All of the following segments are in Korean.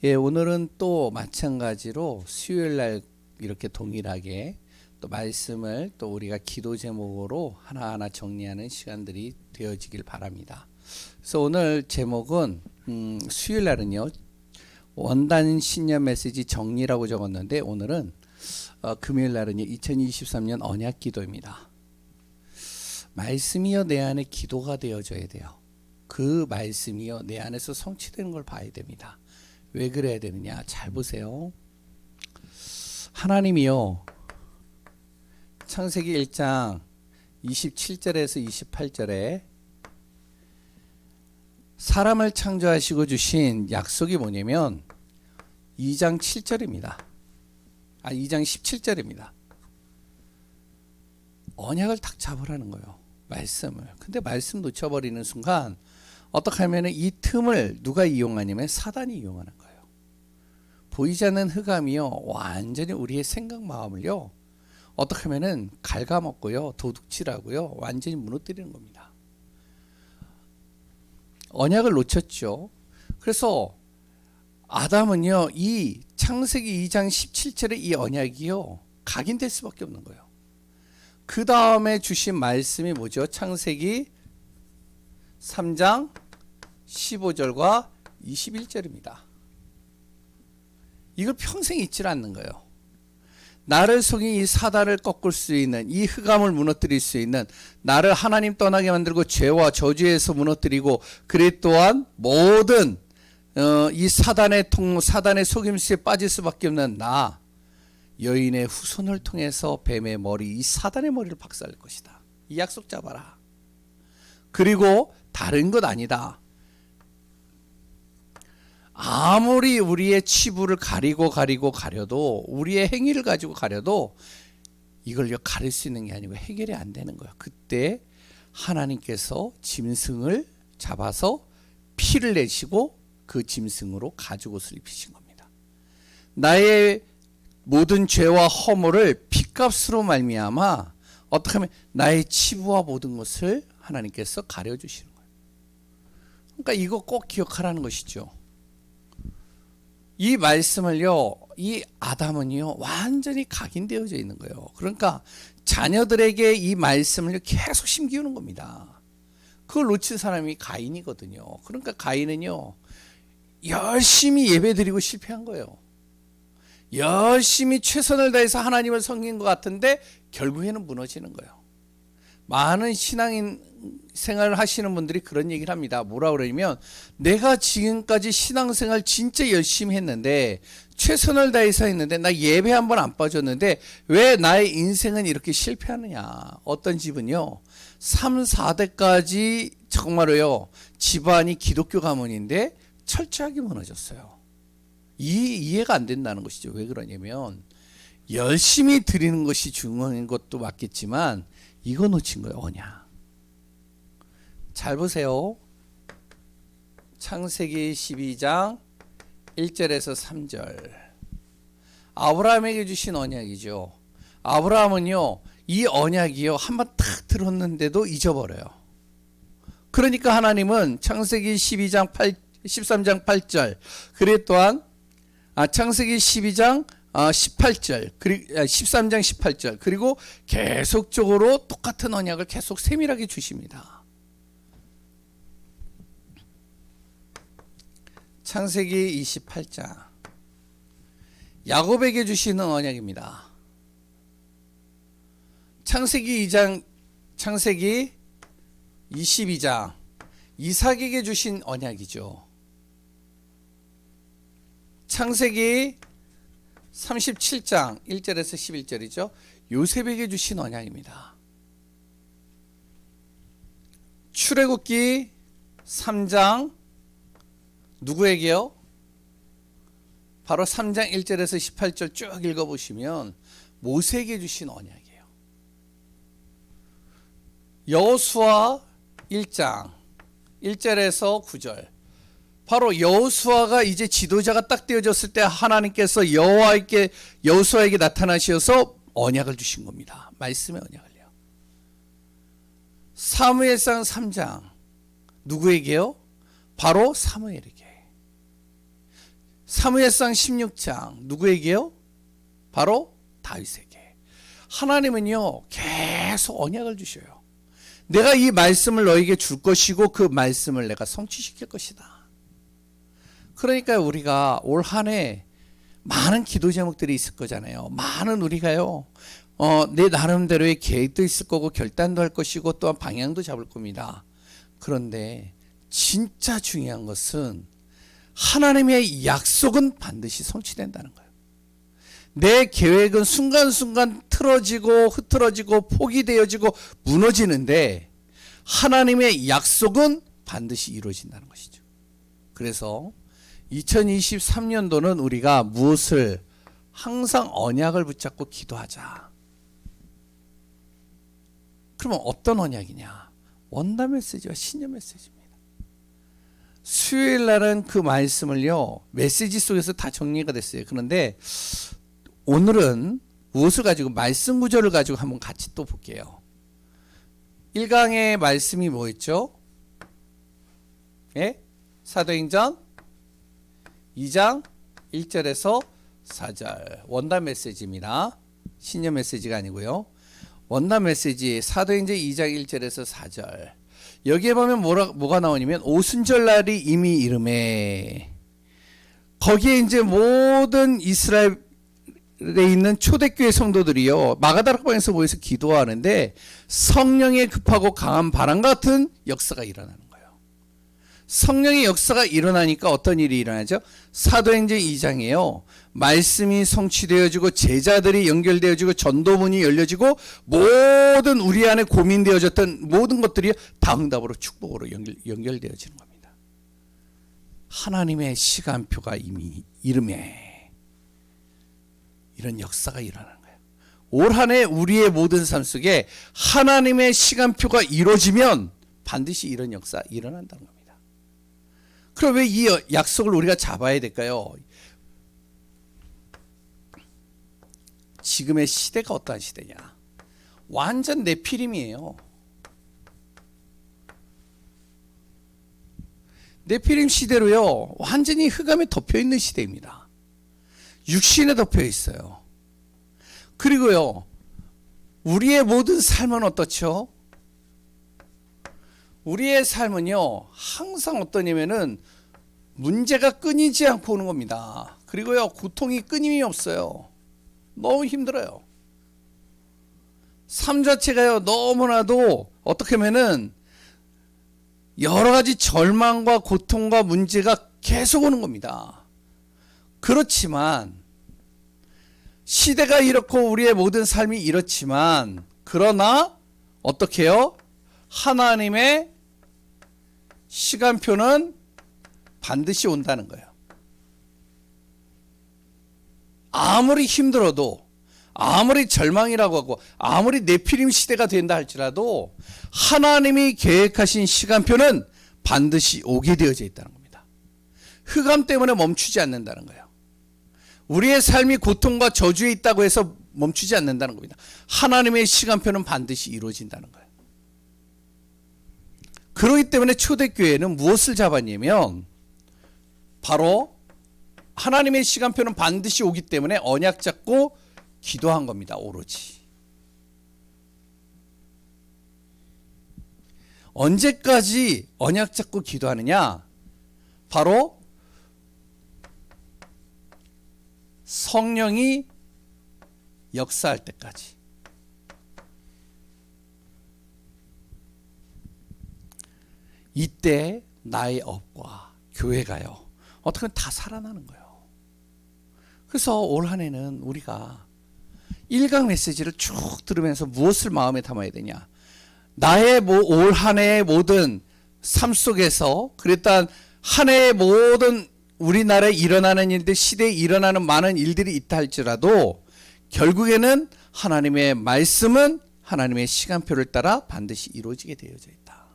예, 오늘은 또 마찬가지로 수요일 날 이렇게 동일하게 또 말씀을 또 우리가 기도 제목으로 하나하나 정리하는 시간들이 되어지길 바랍니다. 그래서 오늘 제목은 수요일 날은요, 원단 신년 메시지 정리라고 적었는데 오늘은 금요일 날은요, 2023년 언약 기도입니다. 말씀이요 내 안에 기도가 되어져야 돼요. 그 말씀이요 내 안에서 성취되는 걸 봐야 됩니다. 왜 그래야 되느냐? 잘 보세요. 하나님이요, 창세기 1장 27절에서 28절에 사람을 창조하시고 주신 약속이 뭐냐면 2장 7절입니다. 2장 17절입니다. 언약을 딱 잡으라는 거예요. 말씀을. 근데 말씀 놓쳐버리는 순간 어떻게 하면 이 틈을 누가 이용하냐면 사단이 이용하는 거예요. 보이지 않는 흑암이요, 완전히 우리의 생각 마음을요, 어떻게 하면은 갉아먹고요, 도둑질하고요, 완전히 무너뜨리는 겁니다. 언약을 놓쳤죠. 그래서 아담은요, 이 창세기 2장 17절의 이 언약이요, 각인될 수밖에 없는 거예요. 그 다음에 주신 말씀이 뭐죠? 창세기 3장 15절과 21절입니다. 이걸 평생 잊질 않는 거예요. 나를 속인 이 사단을 꺾을 수 있는, 이 흑암을 무너뜨릴 수 있는, 나를 하나님 떠나게 만들고 죄와 저주에서 무너뜨리고, 그리 또한 모든 이 사단의 속임수에 빠질 수밖에 없는 나, 여인의 후손을 통해서 뱀의 머리, 이 사단의 머리를 박살낼 것이다. 이 약속 잡아라. 그리고 다른 것 아니다. 아무리 우리의 치부를 가려도, 우리의 행위를 가지고 가려도 이걸 가릴 수 있는 게 아니고 해결이 안 되는 거야. 그때 하나님께서 짐승을 잡아서 피를 내시고 그 짐승으로 가죽옷을 입히신 겁니다. 나의 모든 죄와 허물을 핏값으로 말미암아 어떻게 하면 나의 치부와 모든 것을 하나님께서 가려주시는 거예요. 그러니까 이거 꼭 기억하라는 것이죠. 이 말씀을요, 이 아담은요, 완전히 각인되어져 있는 거예요. 그러니까 자녀들에게 이 말씀을 계속 심기우는 겁니다. 그걸 놓친 사람이 가인이거든요. 그러니까 가인은요, 열심히 예배드리고 실패한 거예요. 열심히 최선을 다해서 하나님을 섬긴 것 같은데 결국에는 무너지는 거예요. 많은 신앙인 생활을 하시는 분들이 그런 얘기를 합니다. 뭐라 그러냐면, 내가 지금까지 신앙생활 진짜 열심히 했는데, 최선을 다해서 했는데, 나 예배 한 번 안 빠졌는데 왜 나의 인생은 이렇게 실패하느냐. 어떤 집은요, 3, 4대까지 정말로요, 집안이 기독교 가문인데 철저하게 무너졌어요. 이해가 안 된다는 것이죠. 왜 그러냐면, 열심히 드리는 것이 중요한 것도 맞겠지만 이거 놓친 거예요. 언약. 잘 보세요. 창세기 12장 1절에서 3절. 아브라함에게 주신 언약이죠. 아브라함은요, 이 언약이요, 한번 탁 들었는데도 잊어버려요. 그러니까 하나님은 창세기 13장 8절, 그리고 또한 창세기 12장 18절, 13장 18절, 그리고 계속적으로 똑같은 언약을 계속 세밀하게 주십니다. 창세기 28장, 야곱에게 주시는 언약입니다. 창세기 22장, 이삭에게 주신 언약이죠. 창세기 37장 1절에서 11절이죠. 요셉에게 주신 언약입니다. 출애굽기 3장 누구에게요? 바로 3장 1절에서 18절 쭉 읽어보시면 모세에게 주신 언약이에요. 여호수아 1장 1절에서 9절, 바로 여호수아가 이제 지도자가 딱 되어졌을 때 하나님께서 여호수아에게 나타나셔서 언약을 주신 겁니다. 말씀의 언약을요. 사무엘상 3장 누구에게요? 바로 사무엘에게. 사무엘상 16장 누구에게요? 바로 다윗에게. 하나님은요 계속 언약을 주셔요. 내가 이 말씀을 너에게 줄 것이고 그 말씀을 내가 성취시킬 것이다. 그러니까 우리가 올 한 해 많은 기도 제목들이 있을 거잖아요. 많은 우리가요 내 나름대로의 계획도 있을 거고 결단도 할 것이고 또한 방향도 잡을 겁니다. 그런데 진짜 중요한 것은 하나님의 약속은 반드시 성취된다는 거예요. 내 계획은 순간순간 틀어지고 흐트러지고 포기되어지고 무너지는데 하나님의 약속은 반드시 이루어진다는 것이죠. 그래서 2023년도는 우리가 무엇을 항상 언약을 붙잡고 기도하자. 그러면 어떤 언약이냐? 원단 메시지와 신년 메시지입니다. 수요일 날은 그 말씀을요 메시지 속에서 다 정리가 됐어요. 그런데 오늘은 무엇을 가지고 말씀 구절을 가지고 한번 같이 또 볼게요. 1강의 말씀이 뭐였죠? 예? 사도행전 2장 1절에서 4절 원단 메시지입니다. 신년 메시지가 아니고요. 원단 메시지 사도행전 2장 1절에서 4절. 여기에 보면 뭐가 나오냐면 오순절날이 이미 이름에 거기에 이제 모든 이스라엘에 있는 초대교회 성도들이요 마가다락방에서 모여서 기도하는데 성령의 급하고 강한 바람 같은 역사가 일어나는 거예요. 성령의 역사가 일어나니까 어떤 일이 일어나죠? 사도행전 2장에요 말씀이 성취되어지고 제자들이 연결되어지고 전도문이 열려지고 모든 우리 안에 고민되어졌던 모든 것들이 다 응답으로 축복으로 연결되어지는 겁니다. 하나님의 시간표가 이미 이름에 이런 역사가 일어나는 거예요. 올 한 해 우리의 모든 삶 속에 하나님의 시간표가 이루어지면 반드시 이런 역사 일어난다는 겁니다. 그럼 왜 이 약속을 우리가 잡아야 될까요? 지금의 시대가 어떠한 시대냐? 완전 네피림이에요. 네피림 시대로요 완전히 흑암에 덮여있는 시대입니다. 육신에 덮여 있어요. 그리고요 우리의 모든 삶은 어떻죠? 우리의 삶은요 항상 어떠냐면은 문제가 끊이지 않고 오는 겁니다. 그리고요 고통이 끊임이 없어요. 너무 힘들어요. 삶 자체가요 너무나도 어떻게 하면은 여러 가지 절망과 고통과 문제가 계속 오는 겁니다. 그렇지만 시대가 이렇고 우리의 모든 삶이 이렇지만 그러나 어떻게 해요? 하나님의 시간표는 반드시 온다는 거예요. 아무리 힘들어도 아무리 절망이라고 하고 아무리 네피림 시대가 된다 할지라도 하나님이 계획하신 시간표는 반드시 오게 되어져 있다는 겁니다. 흑암 때문에 멈추지 않는다는 거예요. 우리의 삶이 고통과 저주에 있다고 해서 멈추지 않는다는 겁니다. 하나님의 시간표는 반드시 이루어진다는 거예요. 그렇기 때문에 초대교회는 무엇을 잡았냐면 바로 하나님의 시간표는 반드시 오기 때문에 언약 잡고 기도한 겁니다. 오로지. 언제까지 언약 잡고 기도하느냐? 바로 성령이 역사할 때까지. 이때 나의 업과 교회가요 어떻게 보면 다 살아나는 거예요. 그래서 올 한 해는 우리가 1강 메시지를 쭉 들으면서 무엇을 마음에 담아야 되냐? 나의 올 한 해의 모든 삶 속에서 그랬던 한 해의 모든 우리나라에 일어나는 일들, 시대에 일어나는 많은 일들이 있다 할지라도 결국에는 하나님의 말씀은 하나님의 시간표를 따라 반드시 이루어지게 되어져 있다.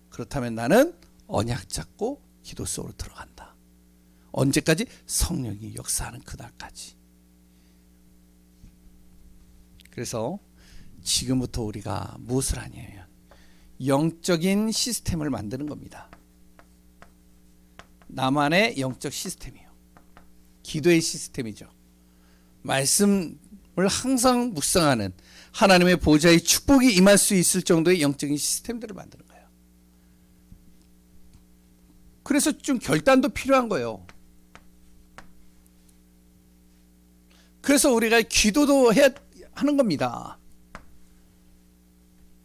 그렇다면 나는 언약 잡고 기도 속으로 들어간다. 언제까지? 성령이 역사하는 그날까지. 그래서 지금부터 우리가 무엇을 하냐면 영적인 시스템을 만드는 겁니다. 나만의 영적 시스템이요. 기도의 시스템이죠. 말씀을 항상 묵상하는 하나님의 보좌의 축복이 임할 수 있을 정도의 영적인 시스템들을 만드는 거예요. 그래서 좀 결단도 필요한 거예요. 그래서 우리가 기도도 해야 하는 겁니다.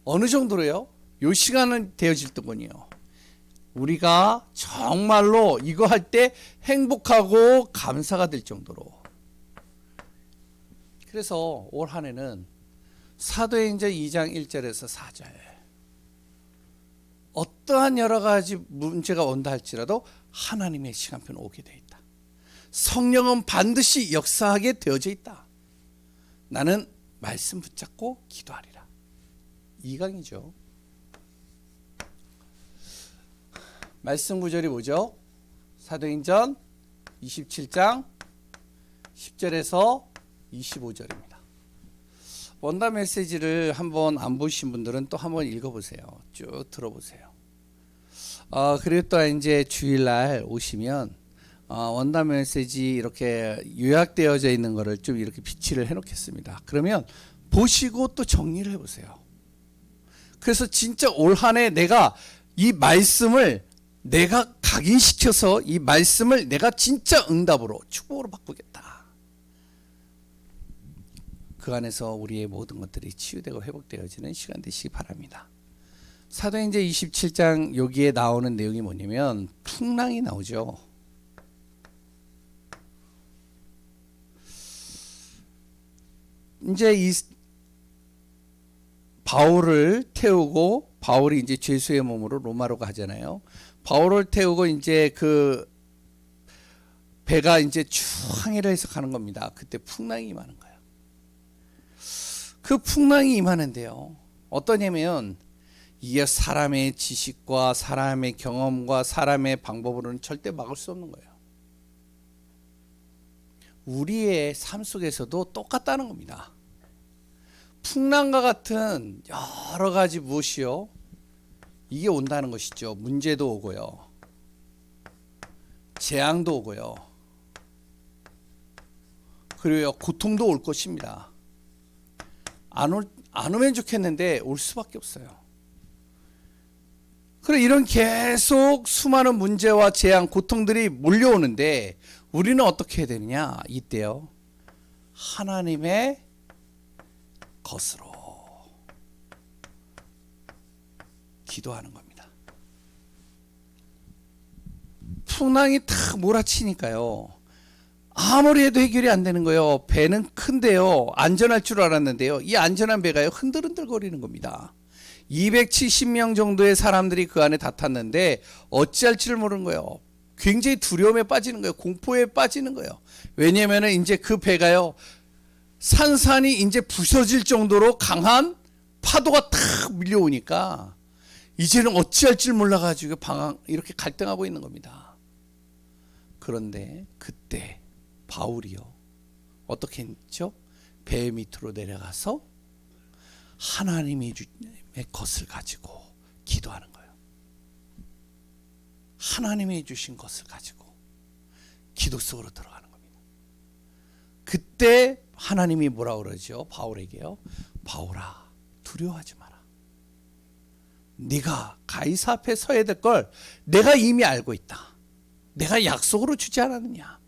어느 정도로요? 요 시간은 되어질 때군요. 우리가 정말로 이거 할 때 행복하고 감사가 될 정도로. 그래서 올 한 해는 사도행전 2장 1절에서 4절, 어떠한 여러 가지 문제가 온다 할지라도 하나님의 시간표는 오게 되어 있다. 성령은 반드시 역사하게 되어져 있다. 나는 말씀 붙잡고 기도하리라. 이 강이죠. 말씀 구절이 뭐죠? 사도행전 27장 10절에서 25절입니다. 원단 메시지를 한번 안 보신 분들은 또 한번 읽어보세요. 쭉 들어보세요. 그리고 또 이제 주일날 오시면 원단 메시지 이렇게 요약되어져 있는 거를 좀 이렇게 비치를 해놓겠습니다. 그러면 보시고 또 정리를 해보세요. 그래서 진짜 올 한 해 내가 이 말씀을 내가 각인시켜서 이 말씀을 내가 진짜 응답으로 축복으로 바꾸겠다. 그 안에서 우리의 모든 것들이 치유되고 회복되어지는 시간 되시기 바랍니다. 사도행전 27장 여기에 나오는 내용이 뭐냐면 풍랑이 나오죠. 이제 이 바울을 태우고, 바울이 이제 죄수의 몸으로 로마로 가잖아요. 바울을 태우고 이제 그 배가 이제 쭉 항해를 해서 가는 겁니다. 그때 풍랑이 임하는 거예요. 그 풍랑이 임하는데요, 어떠냐면 이게 사람의 지식과 사람의 경험과 사람의 방법으로는 절대 막을 수 없는 거예요. 우리의 삶 속에서도 똑같다는 겁니다. 풍랑과 같은 여러 가지 무엇이요? 이게 온다는 것이죠. 문제도 오고요, 재앙도 오고요, 그리고 고통도 올 것입니다. 안 오면 좋겠는데 올 수밖에 없어요. 그래, 이런 계속 수많은 문제와 재앙, 고통들이 몰려오는데 우리는 어떻게 해야 되느냐? 이때요, 하나님의 것으로 기도하는 겁니다. 풍랑이 탁 몰아치니까요, 아무리 해도 해결이 안 되는 거예요. 배는 큰데요, 안전할 줄 알았는데요, 이 안전한 배가요 흔들흔들 거리는 겁니다. 270명 정도의 사람들이 그 안에 다 탔는데 어찌할지를 모르는 거예요. 굉장히 두려움에 빠지는 거예요. 공포에 빠지는 거예요. 왜냐하면 이제 그 배가요, 산산이 이제 부서질 정도로 강한 파도가 탁 밀려오니까 이제는 어찌할지 몰라가지고 이렇게 갈등하고 있는 겁니다. 그런데 그때 바울이요, 어떻게 했죠? 배 밑으로 내려가서 하나님의 것을 가지고 기도하는 거예요. 하나님이 주신 것을 가지고 기도 속으로 들어가는 겁니다. 그때 하나님이 뭐라고 그러죠? 바울에게요, 바울아, 두려워하지 마라. 네가 가이사 앞에 서야 될 걸 내가 이미 알고 있다. 내가 약속으로 주지 않았느냐.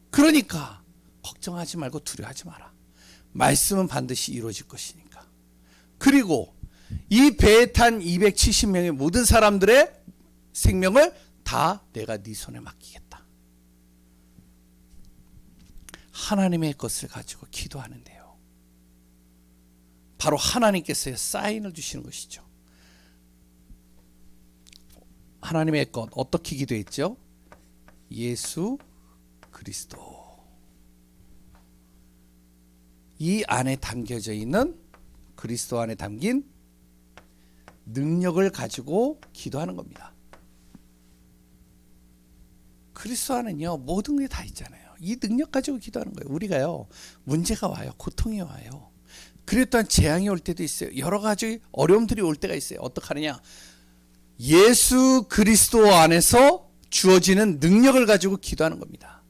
그러니까 걱정하지 말고 두려워하지 마라. 말씀은 반드시 이루어질 것이니까. 그리고 이 배에 탄 270명의 모든 사람들의 생명을 다 내가 네 손에 맡기겠다. 하나님의 것을 가지고 기도하는데요, 바로 하나님께서 사인을 주시는 것이죠. 하나님의 것, 어떻게 기도했죠? 예수 그리스도. 이 안에 담겨져 있는, 그리스도 안에 담긴 능력을 가지고 기도하는 겁니다. 그리스도 안은요, 모든 게 다 있잖아요. 이 능력 가지고 기도하는 거예요. 우리가요, 문제가 와요, 고통이 와요, 그리고 또한 재앙이 올 때도 있어요. 여러 가지 어려움들이 올 때가 있어요. 어떡하느냐? 예수 그리스도 안에서 주어지는 능력을 가지고 기도하는 겁니다.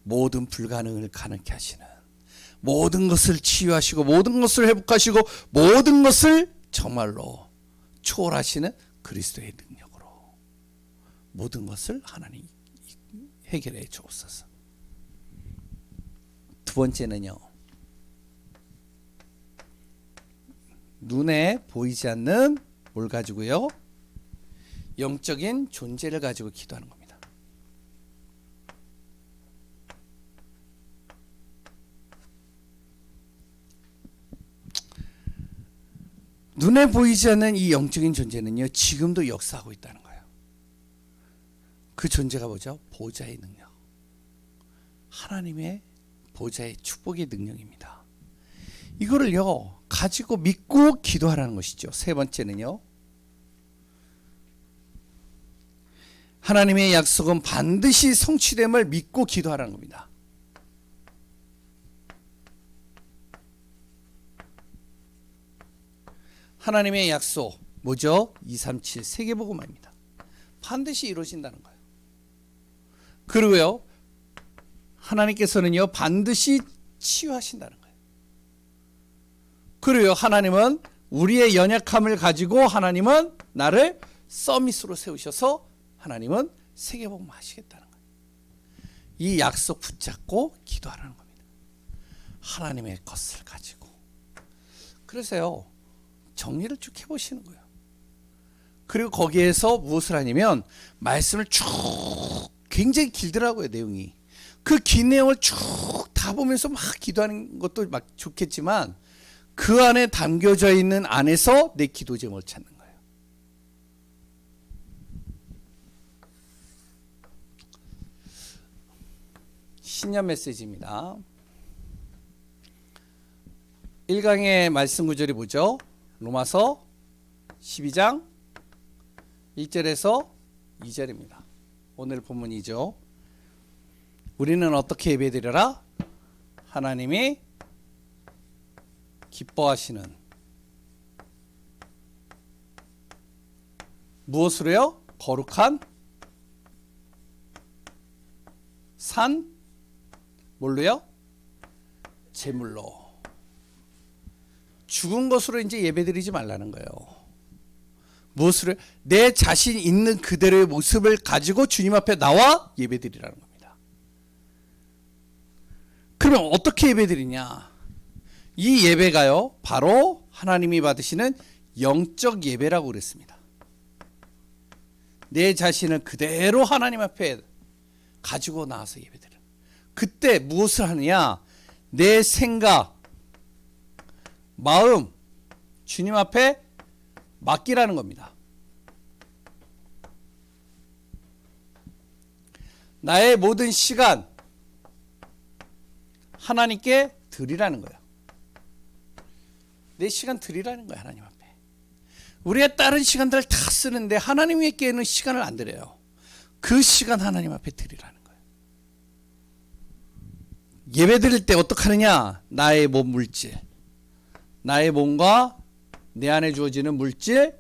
모든 불가능을 가능케 하시는, 모든 것을 치유하시고 모든 것을 회복하시고 모든 것을 정말로 초월하시는 그리스도의 능력으로 모든 것을 하나님 해결해 주옵소서. 두 번째는요, 눈에 보이지 않는 뭘 가지고요? 영적인 존재를 가지고 기도하는 겁니다. 눈에 보이지 않는 이 영적인 존재는요, 지금도 역사하고 있다는 거예요. 그 존재가 뭐죠? 보좌의 능력. 하나님의 보좌의 축복의 능력입니다. 이거를요, 가지고 믿고 기도하라는 것이죠. 세 번째는요, 하나님의 약속은 반드시 성취됨을 믿고 기도하라는 겁니다. 하나님의 약속 뭐죠? 237 세계복음화입니다. 반드시 이루어진다는 거예요. 그리고요, 하나님께서는요 반드시 치유하신다는 거예요. 그리고 하나님은 우리의 연약함을 가지고 하나님은 나를 서밋으로 세우셔서 하나님은 세계복음화 하시겠다는 거예요. 이 약속 붙잡고 기도하라는 겁니다. 하나님의 것을 가지고. 그래서요, 정리를 쭉 해보시는 거예요. 그리고 거기에서 무엇을 하냐면 말씀을 쭉, 굉장히 길더라고요, 내용이. 그 긴 내용을 쭉 다 보면서 막 기도하는 것도 막 좋겠지만 그 안에 담겨져 있는 안에서 내 기도 제목을 찾는 거예요. 신년 메시지입니다. 1강의 말씀 구절이 뭐죠? 로마서 12장 1절에서 2절입니다. 오늘 본문이죠. 우리는 어떻게 예배드려라? 하나님이 기뻐하시는 무엇으로요? 거룩한 산 뭘로요? 제물로. 죽은 것으로 이제 예배드리지 말라는 거예요. 무엇으로? 내 자신 있는 그대로의 모습을 가지고 주님 앞에 나와 예배드리라는 겁니다. 그러면 어떻게 예배드리냐? 이 예배가요, 바로 하나님이 받으시는 영적 예배라고 그랬습니다. 내 자신을 그대로 하나님 앞에 가지고 나와서 예배드려. 그때 무엇을 하느냐? 내 생각, 마음, 주님 앞에 맡기라는 겁니다. 나의 모든 시간 하나님께 드리라는 거예요. 내 시간 드리라는 거예요, 하나님 앞에. 우리가 다른 시간들을 다 쓰는데 하나님께는 시간을 안 드려요. 그 시간 하나님 앞에 드리라는 거예요. 예배 드릴 때 어떻게 하느냐? 나의 몸 물질, 나의 몸과 내 안에 주어지는 물질,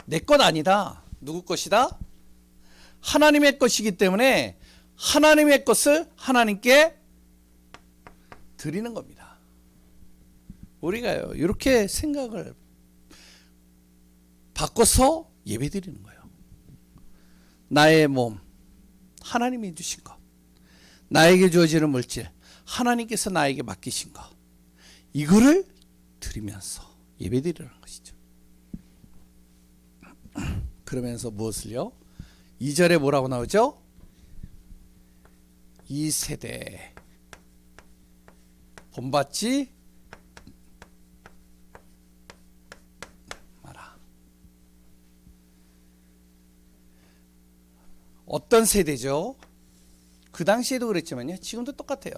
내 것 아니다. 누구 것이다? 하나님의 것이기 때문에 하나님의 것을 하나님께 드리는 겁니다. 우리가요, 이렇게 생각을 바꿔서 예배 드리는 거예요. 나의 몸, 하나님이 주신 것, 나에게 주어지는 물질, 하나님께서 나에게 맡기신 것, 이거를 드리면서 예배 드리라는 것이죠. 그러면서 무엇을요? 2절에 뭐라고 나오죠? 이 세대 본받지 마라. 어떤 세대죠? 그 당시에도 그랬지만요, 지금도 똑같아요.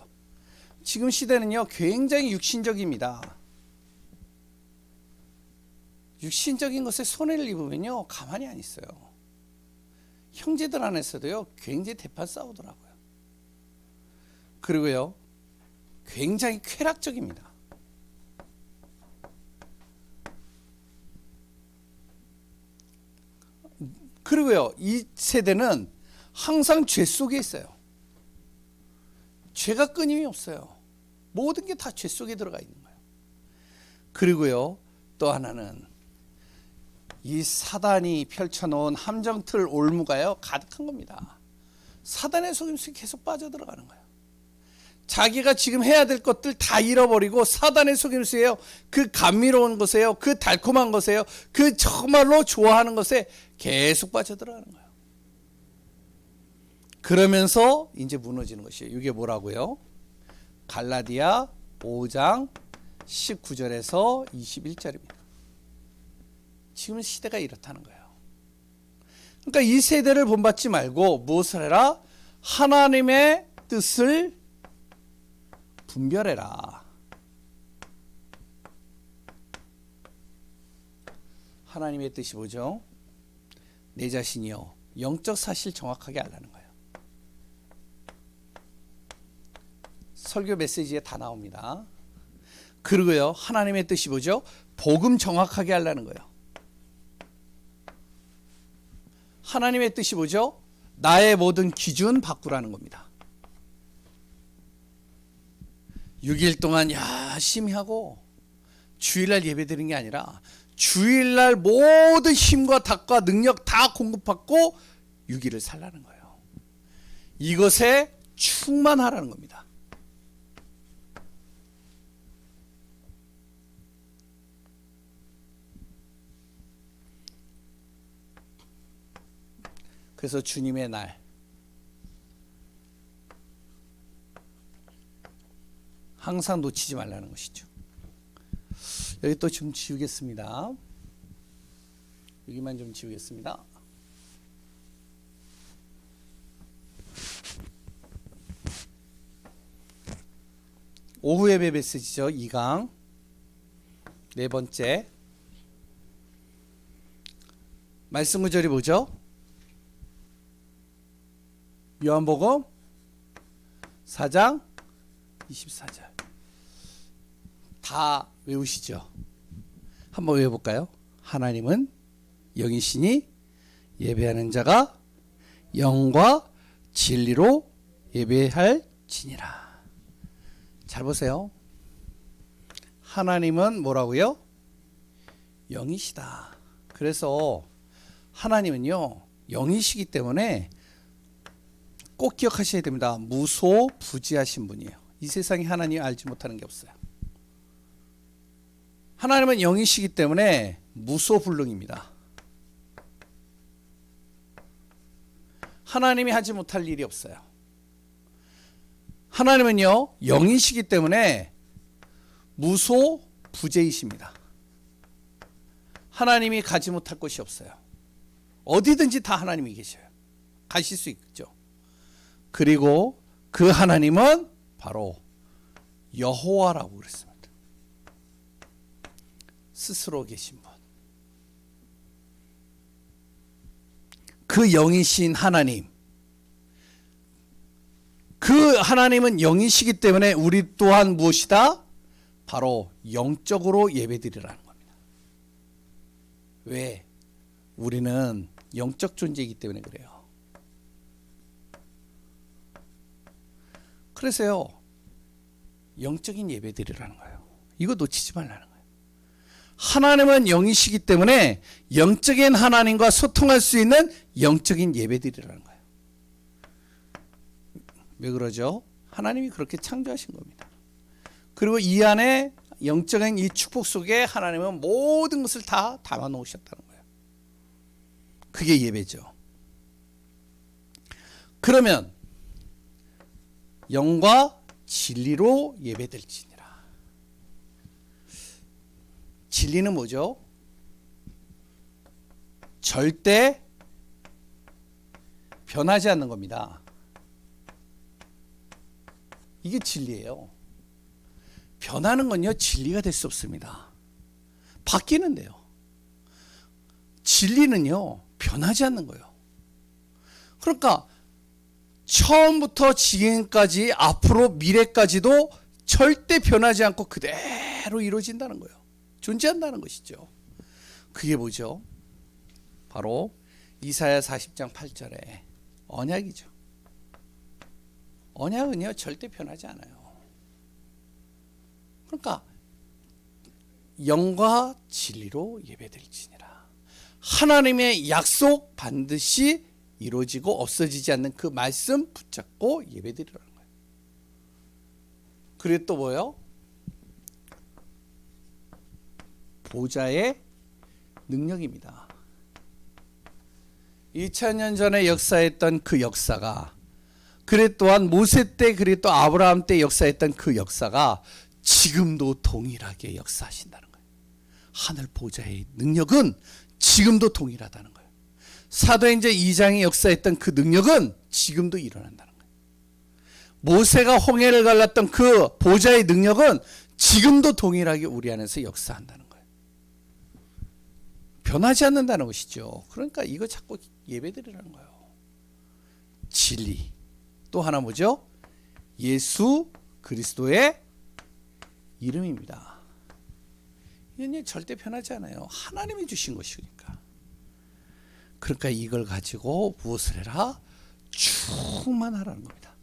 지금 시대는요, 굉장히 육신적입니다. 육신적인 것에 손해를 입으면요, 가만히 안 있어요. 형제들 안에서도요, 굉장히 대판 싸우더라고요. 그리고요, 굉장히 쾌락적입니다. 그리고요, 이 세대는 항상 죄 속에 있어요. 죄가 끊임이 없어요. 모든 게 다 죄 속에 들어가 있는 거예요. 그리고요, 또 하나는 이 사단이 펼쳐놓은 함정틀 올무가요 가득한 겁니다. 사단의 속임수에 계속 빠져들어가는 거예요. 자기가 지금 해야 될 것들 다 잃어버리고 사단의 속임수예요. 그 감미로운 것에요, 그 달콤한 것에요, 그 정말로 좋아하는 것에 계속 빠져들어가는 거예요. 그러면서 이제 무너지는 것이에요. 이게 뭐라고요? 갈라디아 5장 19절에서 21절입니다. 지금 시대가 이렇다는 거예요. 그러니까 이 세대를 본받지 말고 무엇을 해라? 하나님의 뜻을 분별해라. 하나님의 뜻이 뭐죠? 내 자신이요, 영적 사실 정확하게 알라는 거예요. 설교 메시지에 다 나옵니다. 그리고요, 하나님의 뜻이 뭐죠? 복음 정확하게 알라는 거예요. 하나님의 뜻이 뭐죠? 나의 모든 기준 바꾸라는 겁니다. 6일 동안 열심히 하고 주일날 예배 드리는 게 아니라 주일날 모든 힘과 닭과 능력 다 공급받고 6일을 살라는 거예요. 이것에 충만하라는 겁니다. 그래서 주님의 날, 항상 놓치지 말라는 것이죠. 여기 또 좀 지우겠습니다. 여기만 좀 지우겠습니다. 오후 예배 메시지죠. 2강 네 번째 말씀 구절이 뭐죠? 요한복음 4장 24절. 다 외우시죠? 한번 외워볼까요? 하나님은 영이시니 예배하는 자가 영과 진리로 예배할지니라. 잘 보세요. 하나님은 뭐라고요? 영이시다. 그래서 하나님은요, 영이시기 때문에 꼭 기억하셔야 됩니다. 무소부지하신 분이에요. 이 세상에 하나님 알지 못하는 게 없어요. 하나님은 영이시기 때문에 무소불능입니다. 하나님이 하지 못할 일이 없어요. 하나님은요, 영이시기 때문에 무소부재이십니다. 하나님이 가지 못할 곳이 없어요. 어디든지 다 하나님이 계셔요. 가실 수 있죠. 그리고 그 하나님은 바로 여호와라고 그랬습니다. 스스로 계신 분. 그 영이신 하나님. 그 하나님은 영이시기 때문에 우리 또한 무엇이다? 바로 영적으로 예배드리라는 겁니다. 왜? 우리는 영적 존재이기 때문에 그래요. 그래서요, 영적인 예배드리라는 거예요. 이거 놓치지 말라는 거예요. 하나님은 영이시기 때문에 영적인 하나님과 소통할 수 있는 영적인 예배드리라는 거예요. 왜 그러죠? 하나님이 그렇게 창조하신 겁니다. 그리고 이 안에 영적인 이 축복 속에 하나님은 모든 것을 다 담아 놓으셨다는 거예요. 그게 예배죠. 그러면 영과 진리로 예배될지니라. 진리는 뭐죠? 절대 변하지 않는 겁니다. 이게 진리예요. 변하는 건요, 진리가 될 수 없습니다. 바뀌는데요. 진리는요, 변하지 않는 거예요. 그러니까 처음부터 지금까지 앞으로 미래까지도 절대 변하지 않고 그대로 이루어진다는 거예요. 존재한다는 것이죠. 그게 뭐죠? 바로 이사야 40장 8절에 언약이죠. 언약은요 절대 변하지 않아요. 그러니까 영과 진리로 예배드릴지니라. 하나님의 약속 반드시 이루어지고 없어지지 않는 그 말씀 붙잡고 예배드리라는 거예요. 그리고 또 뭐요? 보좌의 능력입니다. 2000년 전에 역사했던 그 역사가, 그리고 또한 모세 때, 그리고 또 아브라함 때 역사했던 그 역사가 지금도 동일하게 역사하신다는 거예요. 하늘 보좌의 능력은 지금도 동일하다는 거예요. 사도행전 2장이 역사했던 그 능력은 지금도 일어난다는 거예요. 모세가 홍해를 갈랐던 그 보좌의 능력은 지금도 동일하게 우리 안에서 역사한다는 거예요. 변하지 않는다는 것이죠. 그러니까 이거 자꾸 예배드리라는 거예요. 진리. 또 하나 뭐죠? 예수 그리스도의 이름입니다. 이건 절대 변하지 않아요. 하나님이 주신 것이니까. 그러니까 이걸 가지고 무엇을 해라? 충만하라는 겁니다.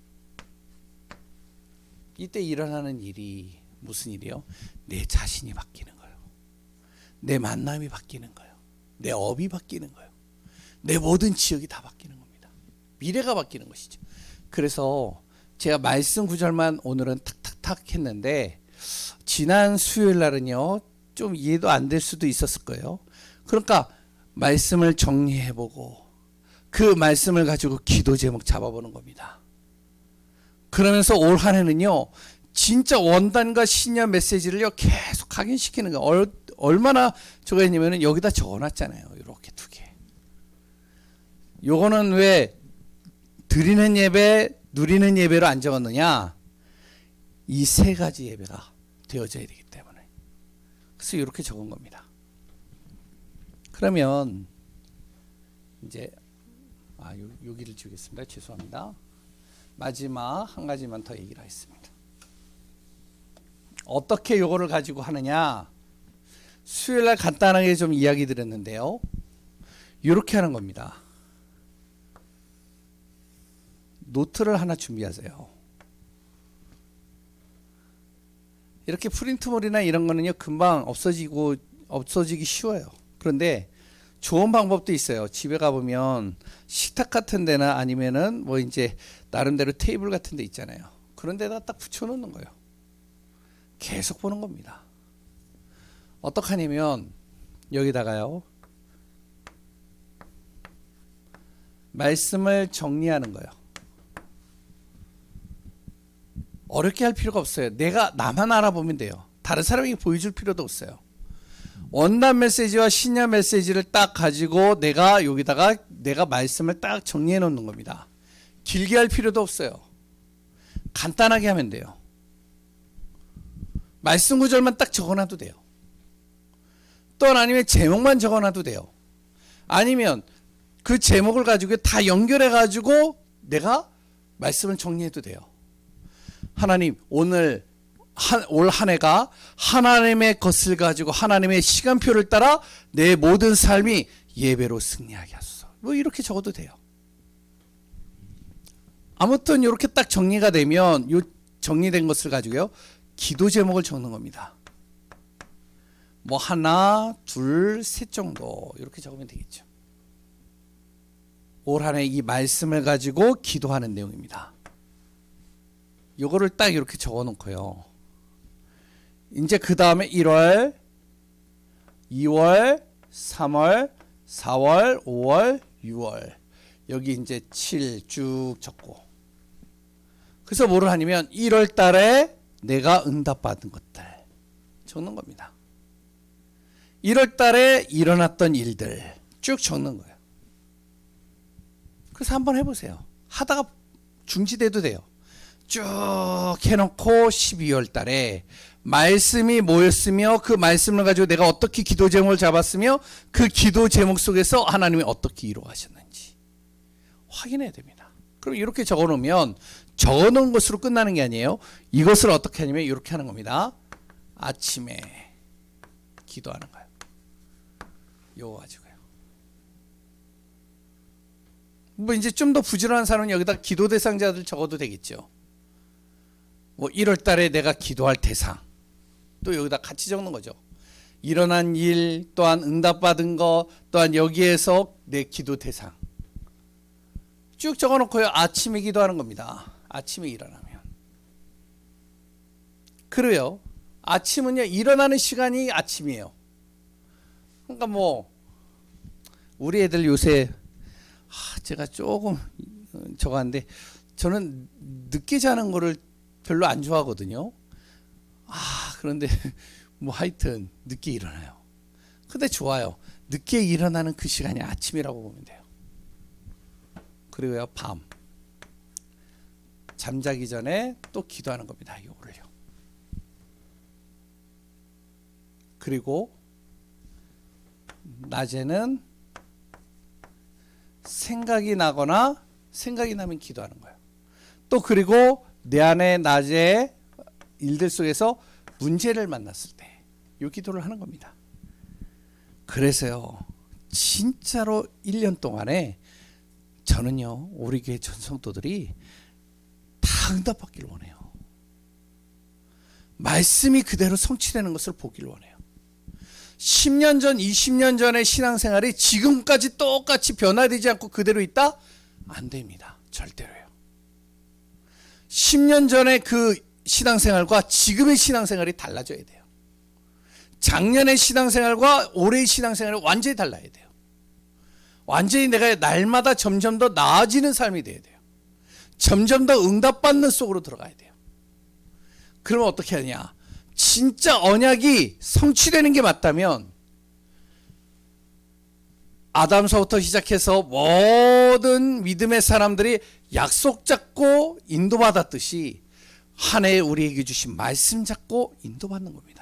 이때 일어나는 일이 무슨 일이요? 내 자신이 바뀌는 거예요. 내 만남이 바뀌는 거예요. 내 업이 바뀌는 거예요. 내 모든 지역이 다 바뀌는 겁니다. 미래가 바뀌는 것이죠. 그래서 제가 말씀 구절만 오늘은 탁탁탁 했는데, 지난 수요일 날은요 좀 이해도 안 될 수도 있었을 거예요. 그러니까 말씀을 정리해보고 그 말씀을 가지고 기도 제목 잡아보는 겁니다. 그러면서 올 한 해는요 진짜 원단과 신년 메시지를요 계속 각인시키는 거예요. 얼마나 저거 했냐면은 여기다 적어놨잖아요. 이렇게 두 개. 요거는 왜 드리는 예배, 누리는 예배로 안 적었느냐? 이 세 가지 예배가 되어져야 되기 때문에. 그래서 이렇게 적은 겁니다. 그러면 이제 여기를 지우겠습니다. 죄송합니다. 마지막 한 가지만 더 얘기를 하겠습니다. 어떻게 요거를 가지고 하느냐? 수요일날 간단하게 좀 이야기 드렸는데요. 이렇게 하는 겁니다. 노트를 하나 준비하세요. 이렇게 프린트물이나 이런 거는요 금방 없어지기 쉬워요. 그런데 좋은 방법도 있어요. 집에 가보면 식탁 같은 데나 아니면은 뭐 이제 나름대로 테이블 같은 데 있잖아요. 그런 데다 딱 붙여놓는 거예요. 계속 보는 겁니다. 어떻게 하냐면 여기다가요 말씀을 정리하는 거예요. 어렵게 할 필요가 없어요. 나만 알아보면 돼요. 다른 사람에게 보여줄 필요도 없어요. 원단 메시지와 신약 메시지를 딱 가지고 내가 여기다가 내가 말씀을 딱 정리해 놓는 겁니다. 길게 할 필요도 없어요. 간단하게 하면 돼요. 말씀 구절만 딱 적어놔도 돼요. 또 아니면 제목만 적어놔도 돼요. 아니면 그 제목을 가지고 다 연결해 가지고 내가 말씀을 정리해도 돼요. 하나님, 올 한 해가 하나님의 것을 가지고 하나님의 시간표를 따라 내 모든 삶이 예배로 승리하게 하소서. 뭐 이렇게 적어도 돼요. 아무튼 이렇게 딱 정리가 되면 이 정리된 것을 가지고요 기도 제목을 적는 겁니다. 뭐 하나, 둘, 셋 정도 이렇게 적으면 되겠죠. 올 한 해 이 말씀을 가지고 기도하는 내용입니다. 요거를 딱 이렇게 적어 놓고요. 이제 그 다음에 1월, 2월, 3월, 4월, 5월, 6월 여기 이제 7 쭉 적고, 그래서 뭐를 하냐면 1월 달에 내가 응답받은 것들 적는 겁니다. 1월 달에 일어났던 일들 쭉 적는 거예요. 그래서 한번 해보세요. 하다가 중지돼도 돼요. 쭉 해놓고 12월 달에 말씀이 뭐였으며 그 말씀을 가지고 내가 어떻게 기도 제목을 잡았으며 그 기도 제목 속에서 하나님이 어떻게 이루어가셨는지 확인해야 됩니다. 그럼 이렇게 적어놓으면 적어놓은 것으로 끝나는 게 아니에요. 이것을 어떻게 하냐면 이렇게 하는 겁니다. 아침에 기도하는 거예요. 요거 가지고요. 뭐 이제 좀 더 부지런한 사람은 여기다 기도 대상자들 적어도 되겠죠. 뭐 1월 달에 내가 기도할 대상 또 여기다 같이 적는 거죠. 일어난 일, 또한 응답받은 거, 또한 여기에서 내 기도 대상 쭉 적어놓고요. 아침에 기도하는 겁니다. 아침에 일어나면. 그래요. 아침은요, 일어나는 시간이 아침이에요. 그러니까 뭐 우리 애들 요새 제가 조금 저거 하는데 저는 늦게 자는 거를 별로 안 좋아하거든요. 그런데 뭐 하여튼 늦게 일어나요. 근데 좋아요. 늦게 일어나는 그 시간이 아침이라고 보면 돼요. 그리고요, 밤 잠자기 전에 또 기도하는 겁니다. 요거를요. 그리고 낮에는 생각이 나거나 생각이 나면 기도하는 거예요. 또 그리고 내 안에 낮에 일들 속에서 문제를 만났을 때 이 기도를 하는 겁니다. 그래서요, 진짜로 1년 동안에 저는요, 우리 교회 전성도들이 다 응답받기를 원해요. 말씀이 그대로 성취되는 것을 보기를 원해요. 10년 전, 20년 전의 신앙생활이 지금까지 똑같이 변화되지 않고 그대로 있다? 안 됩니다. 절대로요. 10년 전의 그 신앙생활과 지금의 신앙생활이 달라져야 돼요. 작년의 신앙생활과 올해의 신앙생활이 완전히 달라야 돼요. 완전히 내가 날마다 점점 더 나아지는 삶이 돼야 돼요. 점점 더 응답받는 속으로 들어가야 돼요. 그러면 어떻게 하냐? 진짜 언약이 성취되는 게 맞다면 아담서부터 시작해서 모든 믿음의 사람들이 약속 잡고 인도받았듯이 한 해에 우리에게 주신 말씀 잡고 인도받는 겁니다.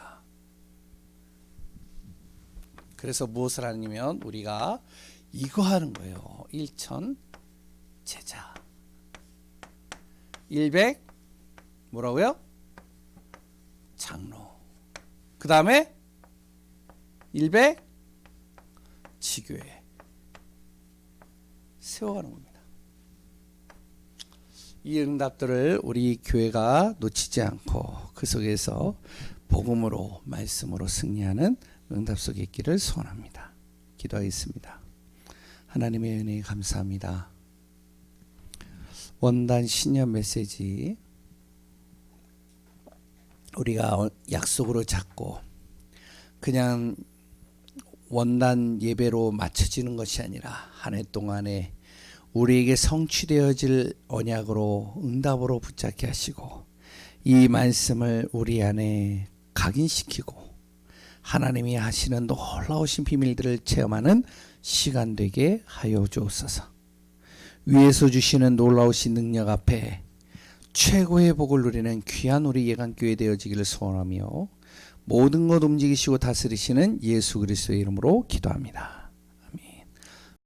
그래서 무엇을 하냐면 우리가 이거 하는 거예요. 1천 제자 100 뭐라고요? 장로. 그 다음에 100 지교회 세워가는 겁니다. 이 응답들을 우리 교회가 놓치지 않고 그 속에서 복음으로 말씀으로 승리하는 응답 속에 있기를 소원합니다. 기도하겠습니다. 하나님의 은혜에 감사합니다. 원단 신년 메시지 우리가 약속으로 잡고 그냥 원단 예배로 맞춰지는 것이 아니라 한 해 동안에 우리에게 성취되어질 언약으로 응답으로 붙잡게 하시고 이 말씀을 우리 안에 각인시키고 하나님이 하시는 놀라우신 비밀들을 체험하는 시간 되게 하여 주옵소서. 위에서 주시는 놀라우신 능력 앞에 최고의 복을 누리는 귀한 우리 예강교회 되어지기를 소원하며 모든 것 움직이시고 다스리시는 예수 그리스도의 이름으로 기도합니다.